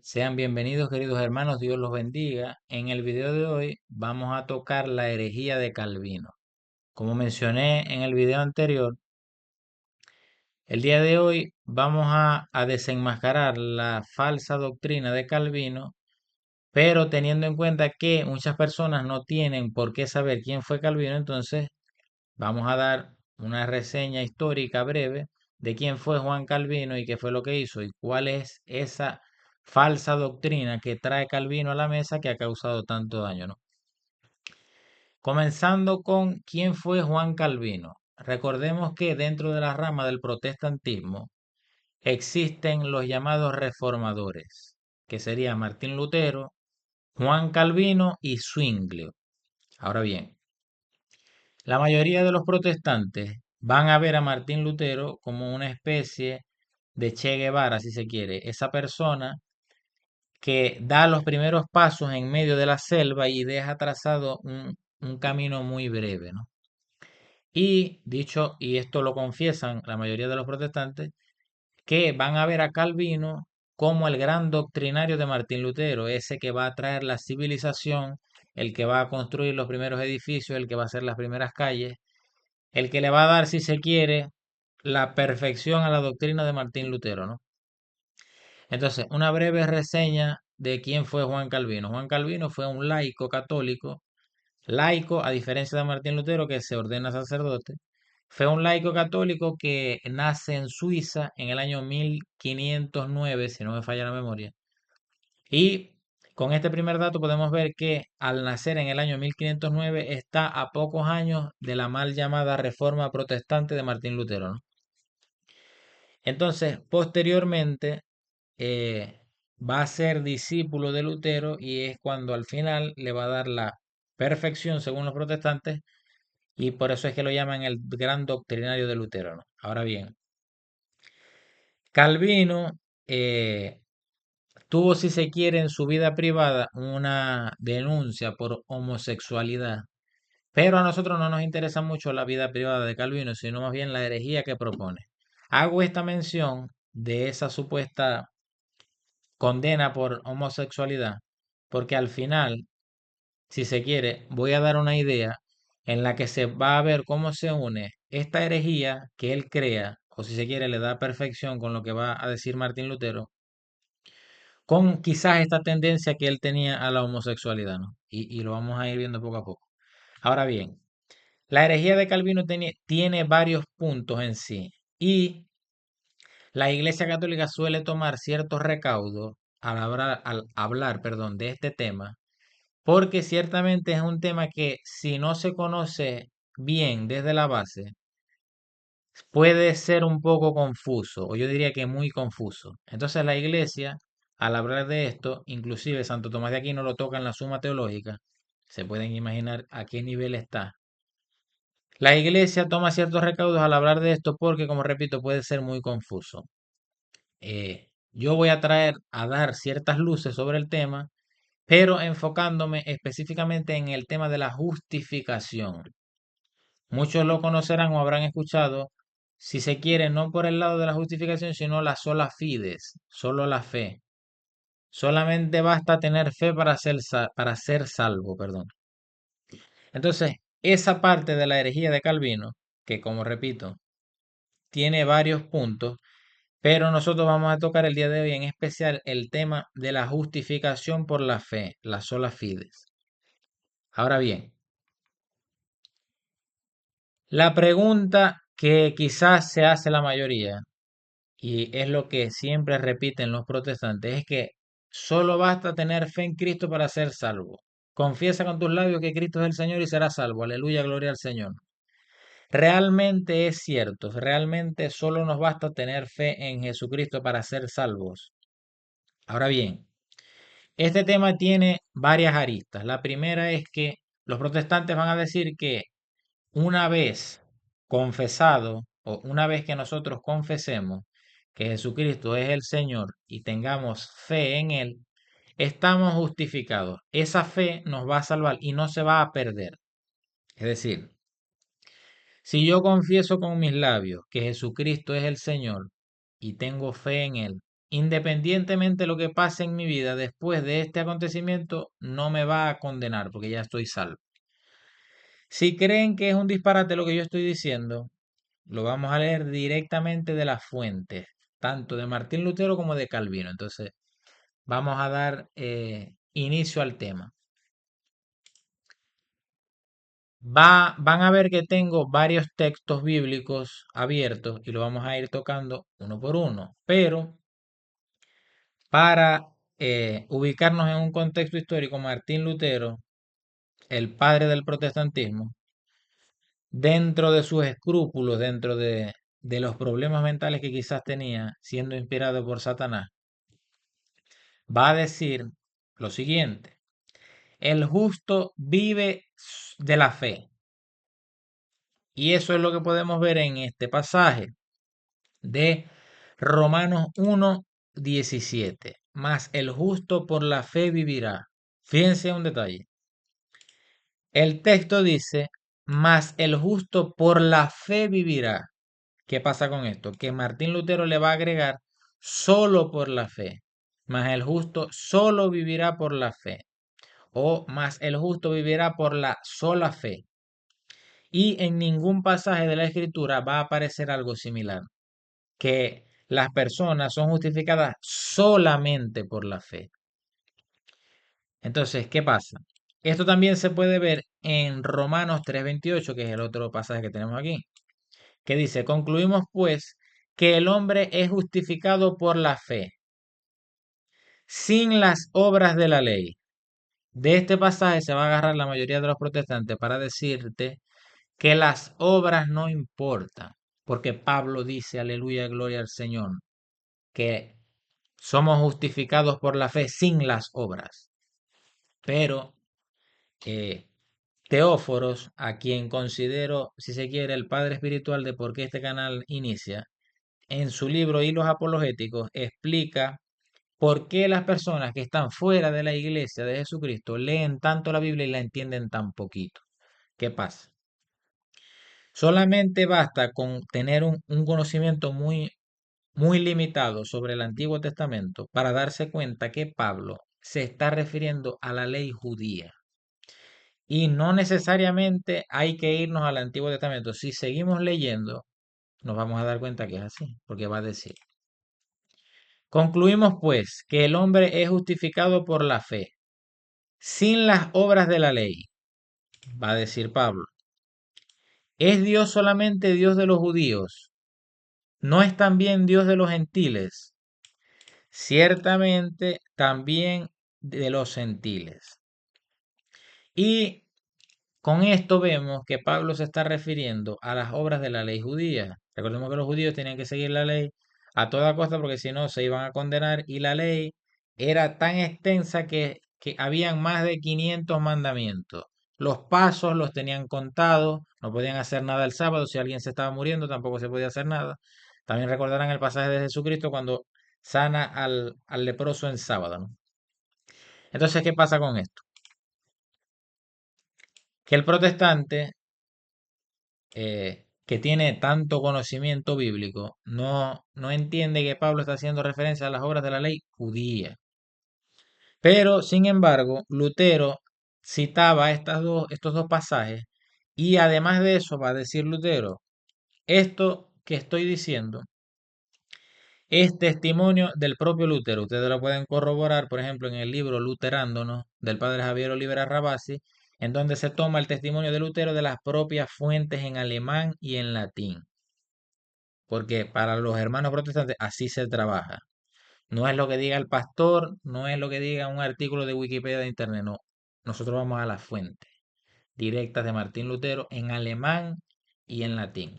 Sean bienvenidos, queridos hermanos, Dios los bendiga. En el video de hoy vamos a tocar la herejía de Calvino. Como mencioné en el video anterior, el día de hoy vamos a desenmascarar la falsa doctrina de Calvino, pero teniendo en cuenta que muchas personas no tienen por qué saber quién fue Calvino, entonces vamos a dar una reseña histórica breve de quién fue Juan Calvino y qué fue lo que hizo y cuál es esa falsa doctrina que trae Calvino a la mesa que ha causado tanto daño, ¿no? Comenzando con quién fue Juan Calvino. Recordemos que dentro de la rama del protestantismo existen los llamados reformadores, que serían Martín Lutero, Juan Calvino y Zwinglio. Ahora bien, la mayoría de los protestantes van a ver a Martín Lutero como una especie de Che Guevara, si se quiere, esa persona que da los primeros pasos en medio de la selva y deja trazado un camino muy breve, ¿no? Y dicho, y esto lo confiesan la mayoría de los protestantes, que van a ver a Calvino como el gran doctrinario de Martín Lutero, ese que va a traer la civilización, el que va a construir los primeros edificios, el que va a hacer las primeras calles, el que le va a dar, si se quiere, la perfección a la doctrina de Martín Lutero, ¿no? Entonces, una breve reseña de quién fue Juan Calvino. Juan Calvino fue un laico católico, laico a diferencia de Martín Lutero que se ordena sacerdote. Fue un laico católico que nace en Suiza en el año 1509, si no me falla la memoria. Y con este primer dato podemos ver que al nacer en el año 1509 está a pocos años de la mal llamada Reforma Protestante de Martín Lutero, ¿no? Entonces, posteriormente, eh, va a ser discípulo de Lutero y es cuando al final le va a dar la perfección según los protestantes y por eso es que lo llaman el gran doctrinario de Lutero, ¿no? Ahora bien, Calvino tuvo, si se quiere, en su vida privada una denuncia por homosexualidad, pero a nosotros no nos interesa mucho la vida privada de Calvino, sino más bien la herejía que propone. Hago esta mención de esa supuesta condena por homosexualidad, porque al final, si se quiere, voy a dar una idea en la que se va a ver cómo se une esta herejía que él crea, o si se quiere, le da perfección con lo que va a decir Martín Lutero, con quizás esta tendencia que él tenía a la homosexualidad, ¿no? Y lo vamos a ir viendo poco a poco. Ahora bien, la herejía de Calvino tiene varios puntos en sí, y la Iglesia Católica suele tomar ciertos recaudos al hablar, perdón, de este tema, porque ciertamente es un tema que si no se conoce bien desde la base, puede ser un poco confuso, o yo diría que muy confuso. Entonces la Iglesia, al hablar de esto, inclusive Santo Tomás de Aquino lo toca en la Suma Teológica, se pueden imaginar a qué nivel está. La Iglesia toma ciertos recaudos al hablar de esto porque, como repito, puede ser muy confuso. Yo voy a dar ciertas luces sobre el tema, pero enfocándome específicamente en el tema de la justificación. Muchos lo conocerán o habrán escuchado, si se quiere, no por el lado de la justificación, sino la sola fides, solo la fe. Solamente basta tener fe para ser salvo, perdón. Entonces, esa parte de la herejía de Calvino, que como repito, tiene varios puntos, pero nosotros vamos a tocar el día de hoy en especial el tema de la justificación por la fe, la sola fides. Ahora bien, la pregunta que quizás se hace la mayoría, y es lo que siempre repiten los protestantes, es que solo basta tener fe en Cristo para ser salvo. Confiesa con tus labios que Cristo es el Señor y serás salvo. Aleluya, gloria al Señor. Realmente es cierto, realmente solo nos basta tener fe en Jesucristo para ser salvos. Ahora bien, este tema tiene varias aristas. La primera es que los protestantes van a decir que una vez confesado o una vez que nosotros confesemos que Jesucristo es el Señor y tengamos fe en Él, estamos justificados. Esa fe nos va a salvar y no se va a perder. Es decir, si yo confieso con mis labios que Jesucristo es el Señor y tengo fe en Él, independientemente de lo que pase en mi vida después de este acontecimiento, no me va a condenar porque ya estoy salvo. Si creen que es un disparate lo que yo estoy diciendo, lo vamos a leer directamente de las fuentes, tanto de Martín Lutero como de Calvino. Entonces, vamos a dar inicio al tema. Van a ver que tengo varios textos bíblicos abiertos y lo vamos a ir tocando uno por uno, pero para ubicarnos en un contexto histórico, Martín Lutero, el padre del protestantismo, dentro de sus escrúpulos, dentro de los problemas mentales que quizás tenía, siendo inspirado por Satanás, va a decir lo siguiente: el justo vive de la fe. Y eso es lo que podemos ver en este pasaje de Romanos 1:17. Mas el justo por la fe vivirá. Fíjense un detalle. El texto dice, mas el justo por la fe vivirá. ¿Qué pasa con esto? Que Martín Lutero le va a agregar solo por la fe. Mas el justo solo vivirá por la fe. O más el justo vivirá por la sola fe. Y en ningún pasaje de la Escritura va a aparecer algo similar, que las personas son justificadas solamente por la fe. Entonces, ¿qué pasa? Esto también se puede ver en Romanos 3:28, que es el otro pasaje que tenemos aquí, que dice, concluimos pues que el hombre es justificado por la fe, sin las obras de la ley. De este pasaje se va a agarrar la mayoría de los protestantes para decirte que las obras no importan, porque Pablo dice, aleluya, gloria al Señor, que somos justificados por la fe sin las obras. Pero eh, Teóforos, a quien considero, si se quiere, el padre espiritual de por qué este canal inicia, en su libro Hilos Apologéticos explica por qué las personas que están fuera de la iglesia de Jesucristo leen tanto la Biblia y la entienden tan poquito. ¿Qué pasa? Solamente basta con tener un conocimiento muy limitado sobre el Antiguo Testamento para darse cuenta que Pablo se está refiriendo a la ley judía. Y no necesariamente hay que irnos al Antiguo Testamento. Si seguimos leyendo, nos vamos a dar cuenta que es así, porque va a decir, concluimos pues que el hombre es justificado por la fe, sin las obras de la ley, va a decir Pablo. ¿Es Dios solamente Dios de los judíos? ¿No es también Dios de los gentiles? Ciertamente también de los gentiles. Y con esto vemos que Pablo se está refiriendo a las obras de la ley judía. Recordemos que los judíos tenían que seguir la ley a toda costa porque si no se iban a condenar y la ley era tan extensa que habían más de 500 mandamientos. Los pasos los tenían contados, no podían hacer nada el sábado, si alguien se estaba muriendo tampoco se podía hacer nada. También recordarán el pasaje de Jesucristo cuando sana al leproso en sábado, ¿no? Entonces, ¿qué pasa con esto? Que el protestante que tiene tanto conocimiento bíblico no entiende que Pablo está haciendo referencia a las obras de la ley judía. Pero, sin embargo, Lutero citaba estos dos pasajes y además de eso va a decir Lutero, esto que estoy diciendo es testimonio del propio Lutero. Ustedes lo pueden corroborar, por ejemplo, en el libro Luterándonos del padre Javier Olivera Rabasi, en donde se toma el testimonio de Lutero de las propias fuentes en alemán y en latín. Porque para los hermanos protestantes así se trabaja. No es lo que diga el pastor, no es lo que diga un artículo de Wikipedia de internet, no. Nosotros vamos a las fuentes directas de Martín Lutero en alemán y en latín.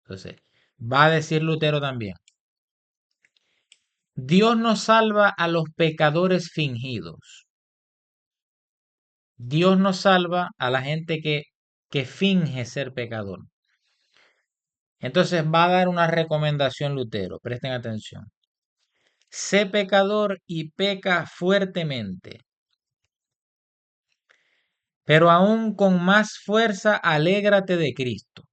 Entonces, va a decir Lutero también, Dios no salva a los pecadores fingidos. Dios no salva a la gente que finge ser pecador. Entonces va a dar una recomendación Lutero, presten atención. Sé pecador y peca fuertemente, pero aún con más fuerza alégrate de Cristo.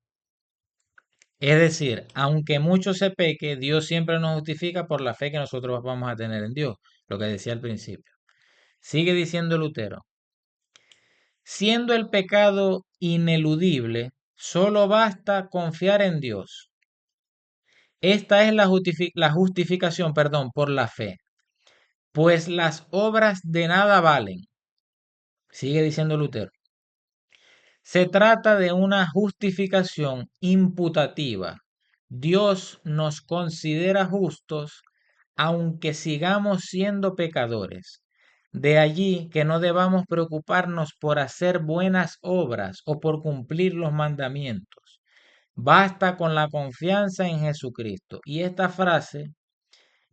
Es decir, aunque mucho se peque, Dios siempre nos justifica por la fe que nosotros vamos a tener en Dios, lo que decía al principio. Sigue diciendo Lutero, siendo el pecado ineludible, solo basta confiar en Dios. Esta es la justificación, perdón, por la fe, pues las obras de nada valen. Sigue diciendo Lutero. Se trata de una justificación imputativa. Dios nos considera justos aunque sigamos siendo pecadores. De allí que no debamos preocuparnos por hacer buenas obras o por cumplir los mandamientos. Basta con la confianza en Jesucristo. Y esta frase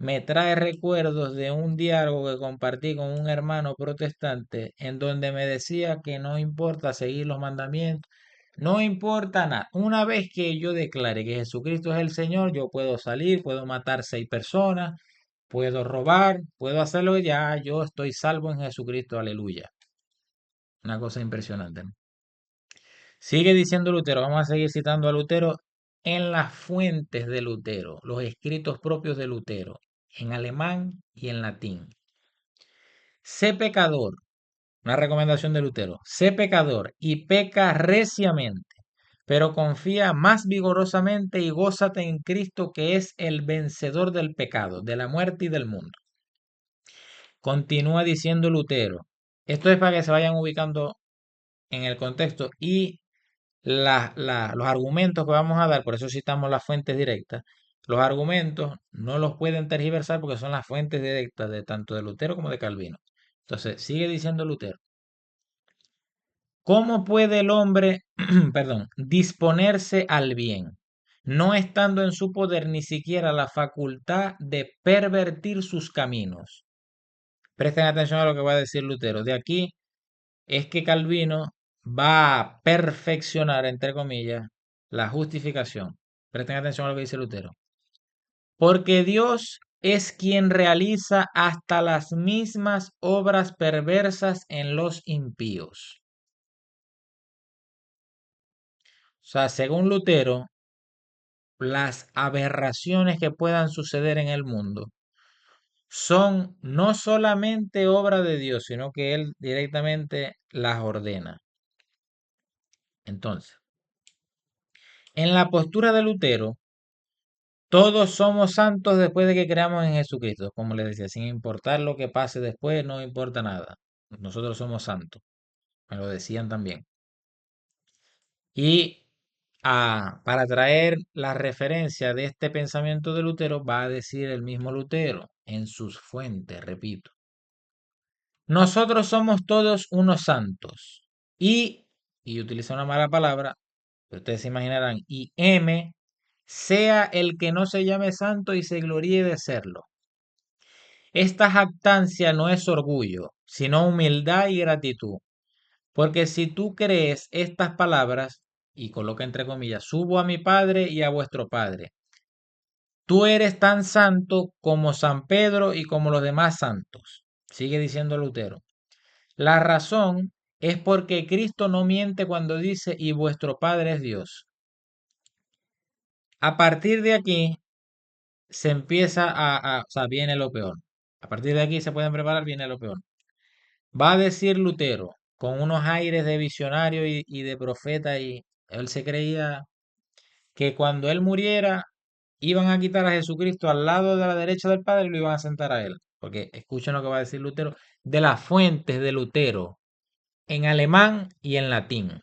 me trae recuerdos de un diálogo que compartí con un hermano protestante en donde me decía que no importa seguir los mandamientos, no importa nada. Una vez que yo declare que Jesucristo es el Señor, yo puedo salir, puedo matar 6 personas, puedo robar, puedo hacerlo ya, yo estoy salvo en Jesucristo, aleluya. Una cosa impresionante, ¿no? Sigue diciendo Lutero, vamos a seguir citando a Lutero en las fuentes de Lutero, los escritos propios de Lutero, en alemán y en latín. Sé pecador, una recomendación de Lutero, sé pecador y peca reciamente, pero confía más vigorosamente y gózate en Cristo que es el vencedor del pecado, de la muerte y del mundo. Continúa diciendo Lutero. Esto es para que se vayan ubicando en el contexto y los argumentos que vamos a dar, por eso citamos las fuentes directas, los argumentos no los pueden tergiversar porque son las fuentes directas de tanto de Lutero como de Calvino. Entonces, sigue diciendo Lutero. ¿Cómo puede el hombre, perdón, disponerse al bien, no estando en su poder ni siquiera la facultad de pervertir sus caminos? Presten atención a lo que va a decir Lutero. De aquí es que Calvino va a perfeccionar, entre comillas, la justificación. Presten atención a lo que dice Lutero. Porque Dios es quien realiza hasta las mismas obras perversas en los impíos. O sea, según Lutero, las aberraciones que puedan suceder en el mundo son no solamente obra de Dios, sino que Él directamente las ordena. Entonces, en la postura de Lutero, todos somos santos después de que creamos en Jesucristo, como les decía, sin importar lo que pase después, no importa nada. Nosotros somos santos, me lo decían también. Y para traer la referencia de este pensamiento de Lutero, va a decir el mismo Lutero en sus fuentes, repito. Nosotros somos todos unos santos. Y utiliza una mala palabra, pero ustedes se imaginarán, y M, sea el que no se llame santo y se gloríe de serlo. Esta jactancia no es orgullo, sino humildad y gratitud. Porque si tú crees estas palabras, y coloca entre comillas, subo a mi Padre y a vuestro Padre, tú eres tan santo como San Pedro y como los demás santos. Sigue diciendo Lutero. La razón es porque Cristo no miente cuando dice, y vuestro Padre es Dios. A partir de aquí se empieza o sea, viene lo peor. A partir de aquí se pueden preparar, viene lo peor. Va a decir Lutero, con unos aires de visionario y de profeta, y él se creía que cuando él muriera iban a quitar a Jesucristo al lado de la derecha del Padre y lo iban a sentar a él. Porque escuchen lo que va a decir Lutero de las fuentes de Lutero en alemán y en latín.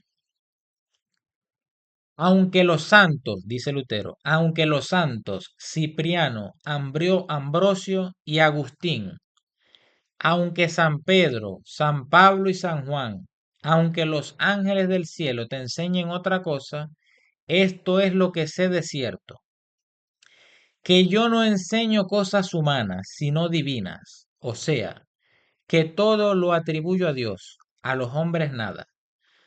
Aunque los santos, dice Lutero, aunque los santos Cipriano, Ambrosio y Agustín, aunque San Pedro, San Pablo y San Juan, aunque los ángeles del cielo te enseñen otra cosa, esto es lo que sé de cierto, que yo no enseño cosas humanas, sino divinas, o sea, que todo lo atribuyo a Dios, a los hombres nada.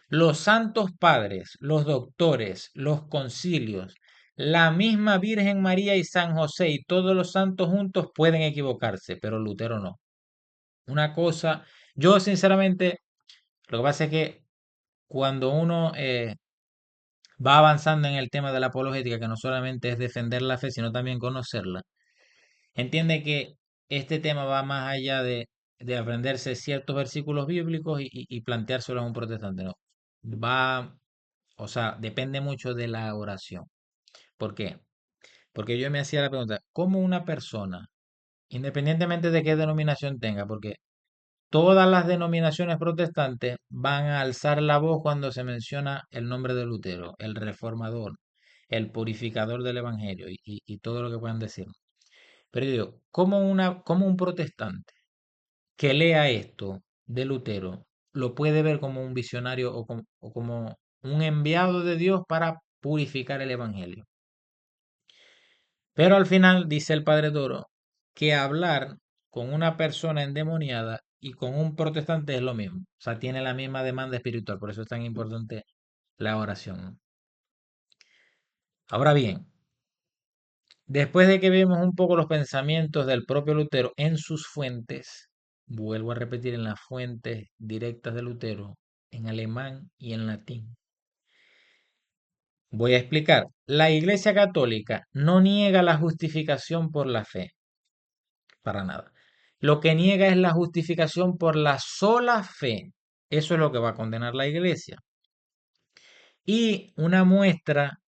Los santos padres, los doctores, los concilios, la misma Virgen María y San José y todos los santos juntos pueden equivocarse, pero Lutero no. Una cosa, yo sinceramente, lo que pasa es que cuando uno va avanzando en el tema de la apologética, que no solamente es defender la fe, sino también conocerla, entiende que este tema va más allá de aprenderse ciertos versículos bíblicos y planteárselo a un protestante, no. Va, o sea, depende mucho de la oración. ¿Por qué? Porque yo me hacía la pregunta, ¿cómo una persona, independientemente de qué denominación tenga, porque todas las denominaciones protestantes van a alzar la voz cuando se menciona el nombre de Lutero, el reformador, el purificador del evangelio y todo lo que puedan decir? Pero yo digo, ¿cómo un protestante que lea esto de Lutero lo puede ver como un visionario o como un enviado de Dios para purificar el evangelio? Pero al final dice el Padre Toro que hablar con una persona endemoniada y con un protestante es lo mismo. O sea, tiene la misma demanda espiritual. Por eso es tan importante la oración. Ahora bien, después de que vemos un poco los pensamientos del propio Lutero en sus fuentes, vuelvo a repetir, en las fuentes directas de Lutero, en alemán y en latín. Voy a explicar. La Iglesia Católica no niega la justificación por la fe, para nada. Lo que niega es la justificación por la sola fe. Eso es lo que va a condenar la Iglesia. Y una muestra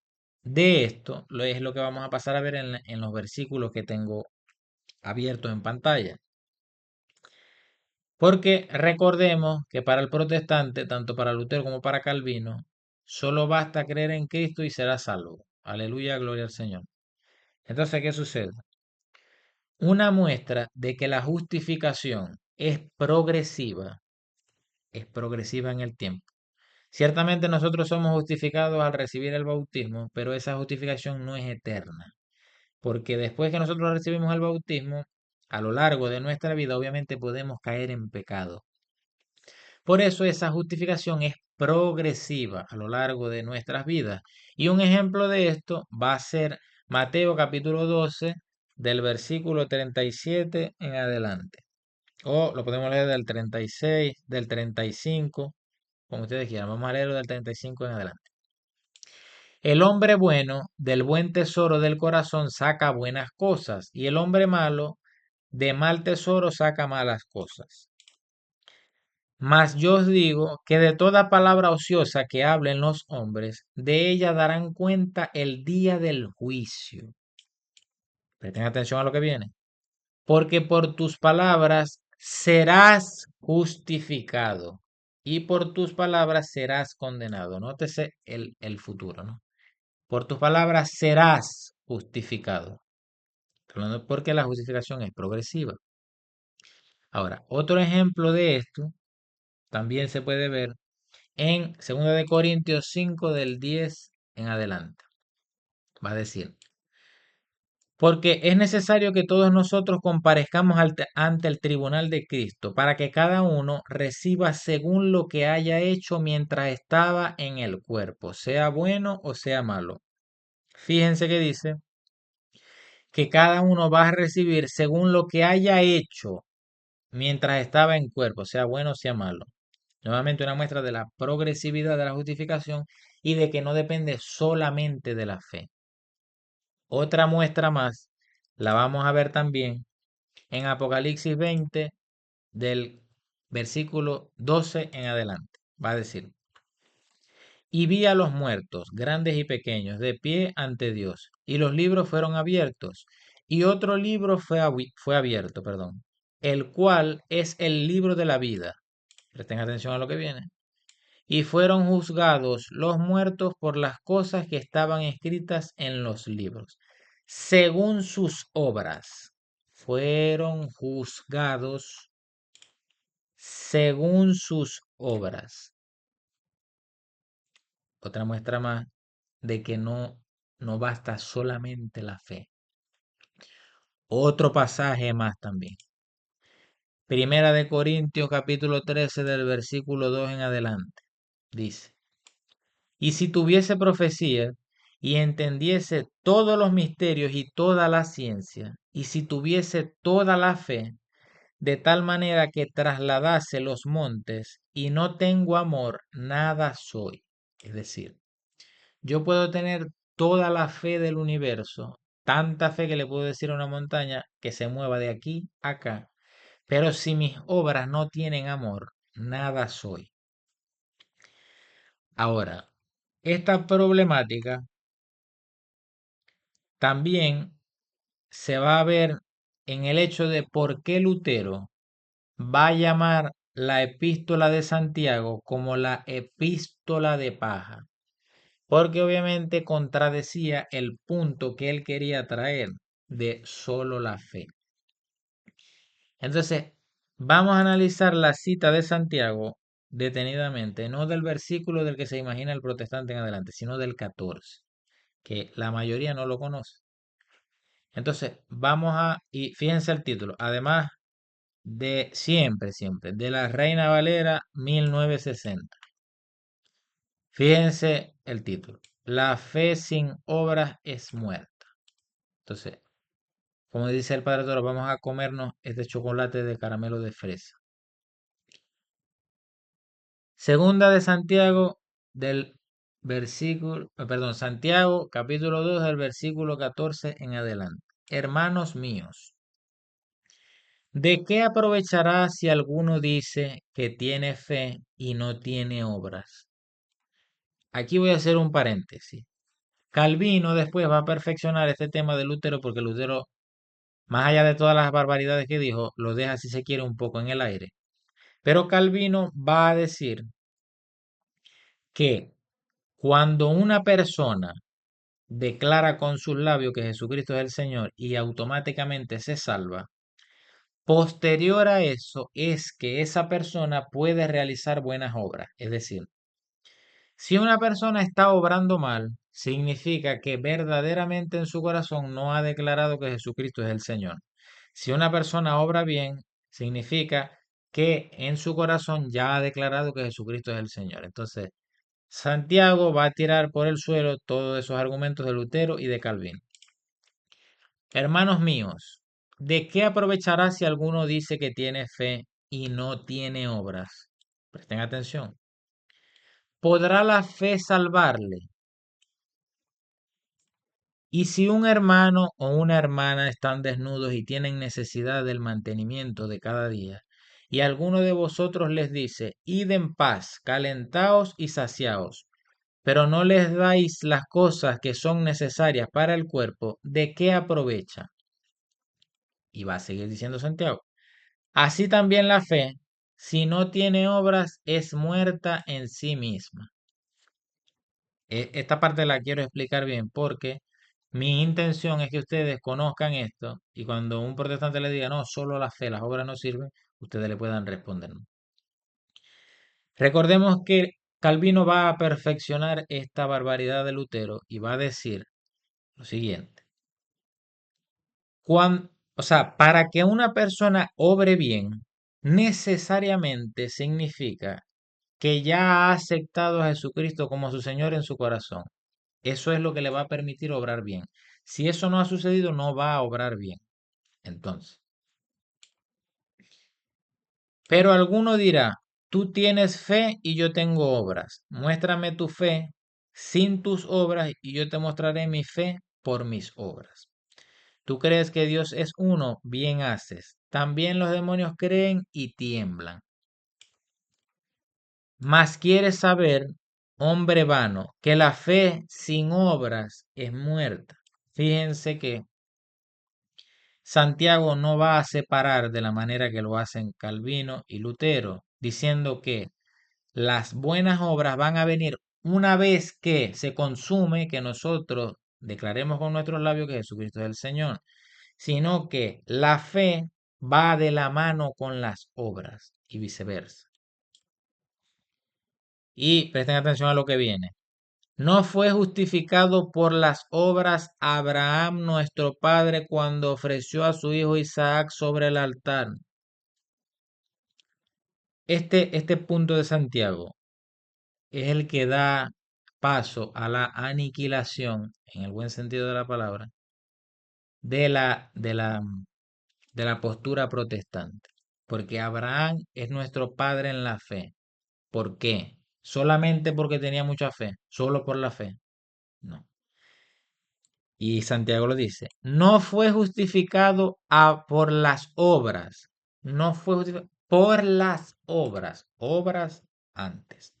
de esto es lo que vamos a pasar a ver en los versículos que tengo abiertos en pantalla. Porque recordemos que para el protestante, tanto para Lutero como para Calvino, solo basta creer en Cristo y será salvo. Aleluya, gloria al Señor. Entonces, ¿qué sucede? Una muestra de que la justificación es progresiva en el tiempo. Ciertamente nosotros somos justificados al recibir el bautismo, pero esa justificación no es eterna, porque después que nosotros recibimos el bautismo, a lo largo de nuestra vida obviamente podemos caer en pecado. Por eso esa justificación es progresiva a lo largo de nuestras vidas. Y un ejemplo de esto va a ser Mateo capítulo 12 del versículo 37 en adelante. O lo podemos leer del 36, del 35, como ustedes quieran. Vamos a leerlo del 35 en adelante. El hombre bueno del buen tesoro del corazón saca buenas cosas, y el hombre malo de mal tesoro saca malas cosas. Mas yo os digo que de toda palabra ociosa que hablen los hombres, de ella darán cuenta el día del juicio. Presten atención a lo que viene. Porque por tus palabras serás justificado y por tus palabras serás condenado. Nótese el futuro, ¿no? Por tus palabras serás justificado. Porque la justificación es progresiva. Ahora, otro ejemplo de esto también se puede ver en 2 de Corintios 5 del 10 en adelante. Va a decir, porque es necesario que todos nosotros comparezcamos ante el tribunal de Cristo, para que cada uno reciba según lo que haya hecho mientras estaba en el cuerpo, sea bueno o sea malo. Fíjense que dice que cada uno va a recibir según lo que haya hecho mientras estaba en cuerpo, sea bueno o sea malo. Nuevamente una muestra de la progresividad de la justificación y de que no depende solamente de la fe. Otra muestra más la vamos a ver también en Apocalipsis 20 del versículo 12 en adelante. Va a decir, y vi a los muertos, grandes y pequeños, de pie ante Dios, y los libros fueron abiertos, y otro libro fue abierto, perdón, el cual es el libro de la vida. Presten atención a lo que viene. Y fueron juzgados los muertos por las cosas que estaban escritas en los libros, según sus obras. Fueron juzgados según sus obras. Otra muestra más de que no basta solamente la fe. Otro pasaje más también. Primera de Corintios capítulo 13 del versículo 2 en adelante. Dice, y si tuviese profecía y entendiese todos los misterios y toda la ciencia, y si tuviese toda la fe, de tal manera que trasladase los montes, y no tengo amor, nada soy. Es decir, Yo puedo tener toda la fe del universo, tanta fe que le puedo decir a una montaña que se mueva de aquí a acá, pero si mis obras no tienen amor, nada soy. Ahora, esta problemática también se va a ver en el hecho de por qué Lutero va a llamar la epístola de Santiago como la epístola de paja, porque obviamente contradecía el punto que él quería traer de solo la fe. Entonces, vamos a analizar la cita de Santiago detenidamente, no del versículo del que se imagina el protestante en adelante, sino del 14, que la mayoría no lo conoce. Entonces, y fíjense el título, además de siempre, de la Reina Valera 1960. Fíjense el título, la fe sin obras es muerta. Entonces, como dice el Padre Toro, vamos a comernos este chocolate de caramelo de fresa. Segunda de Santiago del Santiago capítulo 2 del versículo 14 en adelante. Hermanos míos, ¿de qué aprovechará si alguno dice que tiene fe y no tiene obras? Aquí voy a hacer un paréntesis. Calvino después va a perfeccionar este tema de Lutero porque Lutero, más allá de todas las barbaridades que dijo, lo deja si se quiere un poco en el aire. Pero Calvino va a decir que cuando una persona declara con sus labios que Jesucristo es el Señor y automáticamente se salva, posterior a eso es que esa persona puede realizar buenas obras. Es decir, si una persona está obrando mal, significa que verdaderamente en su corazón no ha declarado que Jesucristo es el Señor. Si una persona obra bien, significa que en su corazón ya ha declarado que Jesucristo es el Señor. Entonces, Santiago va a tirar por el suelo todos esos argumentos de Lutero y de Calvino. Hermanos míos, ¿de qué aprovechará si alguno dice que tiene fe y no tiene obras? Presten atención. ¿Podrá la fe salvarle? Y si un hermano o una hermana están desnudos y tienen necesidad del mantenimiento de cada día, y alguno de vosotros les dice, id en paz, calentaos y saciaos, pero no les dais las cosas que son necesarias para el cuerpo, ¿de qué aprovecha? Y va a seguir diciendo Santiago. Así también la fe, si no tiene obras, es muerta en sí misma. Esta parte la quiero explicar bien porque mi intención es que ustedes conozcan esto y cuando un protestante le diga, no, solo la fe, las obras no sirven, ustedes le puedan responder. Recordemos que Calvino va a perfeccionar esta barbaridad de Lutero y va a decir lo siguiente. O sea, para que una persona obre bien, necesariamente significa que ya ha aceptado a Jesucristo como su Señor en su corazón. Eso es lo que le va a permitir obrar bien. Si eso no ha sucedido, no va a obrar bien. Entonces, pero alguno dirá, tú tienes fe y yo tengo obras. Muéstrame tu fe sin tus obras y yo te mostraré mi fe por mis obras. Tú crees que Dios es uno, bien haces. También los demonios creen y tiemblan. Mas quieres saber, hombre vano, que la fe sin obras es muerta. Fíjense que Santiago no va a separar de la manera que lo hacen Calvino y Lutero, diciendo que las buenas obras van a venir una vez que se consume, que nosotros declaremos con nuestros labios que Jesucristo es el Señor, sino que la fe va de la mano con las obras y viceversa. Y presten atención a lo que viene. ¿No fue justificado por las obras Abraham nuestro padre cuando ofreció a su hijo Isaac sobre el altar? Este punto de Santiago es el que da paso a la aniquilación, en el buen sentido de la palabra, de la postura protestante. Porque Abraham es nuestro padre en la fe. ¿Por qué? Solamente porque tenía mucha fe, solo por la fe. No. Y Santiago lo dice, no fue justificado por las obras, no fue justificado por las obras, obras antes.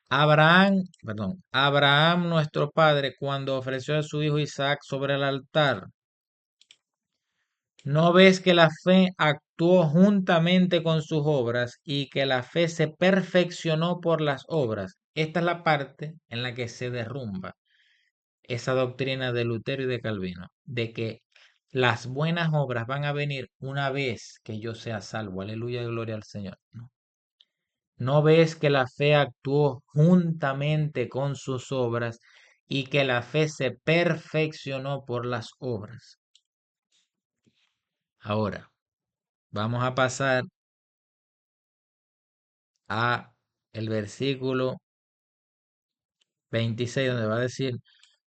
Abraham nuestro padre, cuando ofreció a su hijo Isaac sobre el altar, ¿no ves que la fe actuó juntamente con sus obras y que la fe se perfeccionó por las obras? Esta es la parte en la que se derrumba esa doctrina de Lutero y de Calvino, de que las buenas obras van a venir una vez que yo sea salvo. Aleluya, gloria al Señor. ¿No? ¿No ves que la fe actuó juntamente con sus obras y que la fe se perfeccionó por las obras? Ahora, vamos a pasar a el versículo 26, donde va a decir,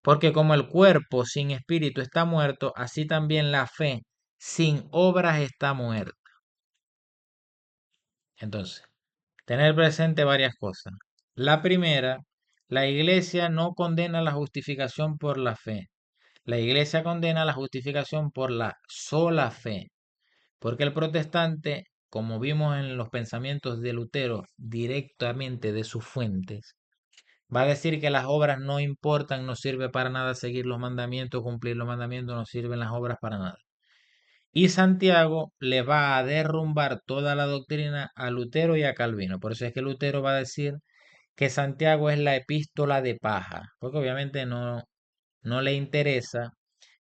porque como el cuerpo sin espíritu está muerto, así también la fe sin obras está muerta. Entonces, tener presente varias cosas. La primera, la iglesia no condena la justificación por la fe. La iglesia condena la justificación por la sola fe. Porque el protestante, como vimos en los pensamientos de Lutero, directamente de sus fuentes, va a decir que las obras no importan, no sirve para nada seguir los mandamientos, cumplir los mandamientos, no sirven las obras para nada. Y Santiago le va a derrumbar toda la doctrina a Lutero y a Calvino. Por eso es que Lutero va a decir que Santiago es la epístola de paja, porque obviamente no le interesa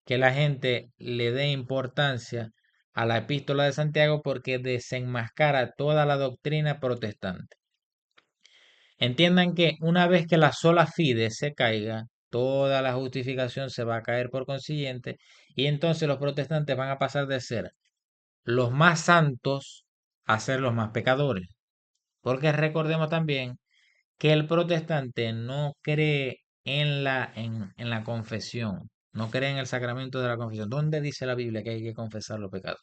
que la gente le dé importancia a la epístola de Santiago porque desenmascara toda la doctrina protestante. Entiendan que una vez que la sola fide se caiga, toda la justificación se va a caer por consiguiente y entonces los protestantes van a pasar de ser los más santos a ser los más pecadores. Porque recordemos también que el protestante no cree en la confesión, no cree en el sacramento de la confesión. ¿Dónde dice la Biblia que hay que confesar los pecados?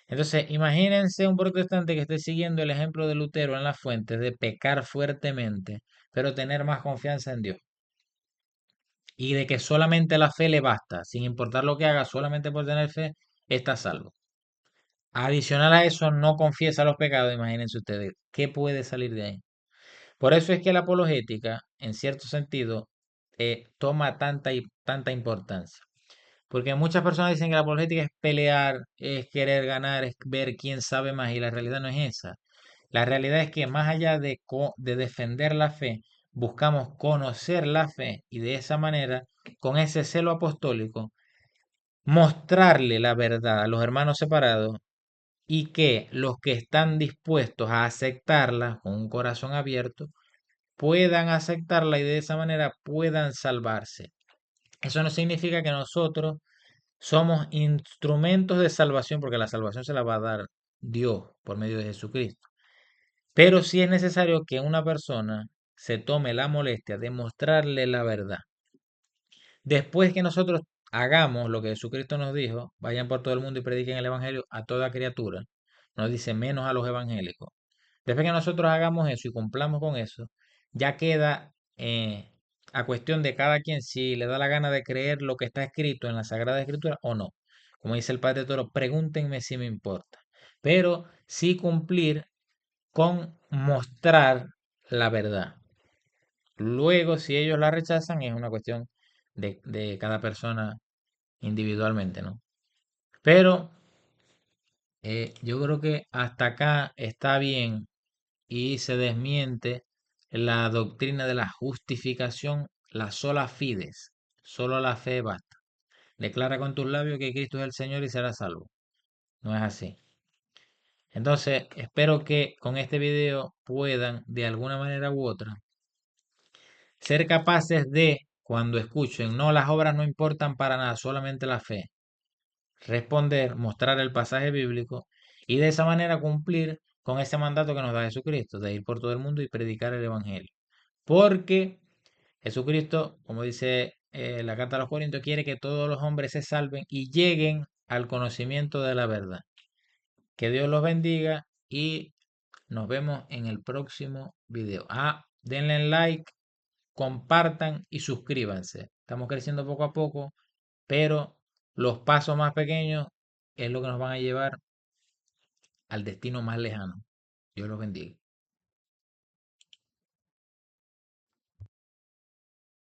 Entonces, imagínense un protestante que esté siguiendo el ejemplo de Lutero en la fuente de pecar fuertemente, pero tener más confianza en Dios. Y de que solamente la fe le basta, sin importar lo que haga, solamente por tener fe, está salvo. Adicional a eso, no confiesa los pecados, imagínense ustedes, ¿qué puede salir de ahí? Por eso es que la apologética, en cierto sentido, toma tanta importancia. Porque muchas personas dicen que la apologética es pelear, es querer ganar, es ver quién sabe más, y la realidad no es esa. La realidad es que más allá de defender la fe, buscamos conocer la fe y de esa manera, con ese celo apostólico, mostrarle la verdad a los hermanos separados y que los que están dispuestos a aceptarla con un corazón abierto puedan aceptarla y de esa manera puedan salvarse. Eso no significa que nosotros somos instrumentos de salvación, porque la salvación se la va a dar Dios por medio de Jesucristo. Pero sí es necesario que una persona se tome la molestia de mostrarle la verdad. Después que nosotros hagamos lo que Jesucristo nos dijo, vayan por todo el mundo y prediquen el Evangelio a toda criatura, nos dice menos a los evangélicos. Después que nosotros hagamos eso y cumplamos con eso, ya queda a cuestión de cada quien si le da la gana de creer lo que está escrito en la Sagrada Escritura o no. Como dice el Padre Toro, pregúntenme si me importa. Pero sí cumplir con mostrar la verdad. Luego, si ellos la rechazan, es una cuestión de cada persona individualmente, ¿no? Pero yo creo que hasta acá está bien y se desmiente la doctrina de la justificación, la sola fides, solo la fe basta. Declara con tus labios que Cristo es el Señor y serás salvo. No es así. Entonces, espero que con este video puedan, de alguna manera u otra, ser capaces de, cuando escuchen, no, las obras no importan para nada, solamente la fe, responder, mostrar el pasaje bíblico y de esa manera cumplir con ese mandato que nos da Jesucristo, de ir por todo el mundo y predicar el Evangelio. Porque Jesucristo, como dice la carta a los Corintios, quiere que todos los hombres se salven y lleguen al conocimiento de la verdad. Que Dios los bendiga y nos vemos en el próximo video. Denle like compartan y suscríbanse. Estamos creciendo poco a poco, pero los pasos más pequeños es lo que nos van a llevar al destino más lejano. Dios los bendiga.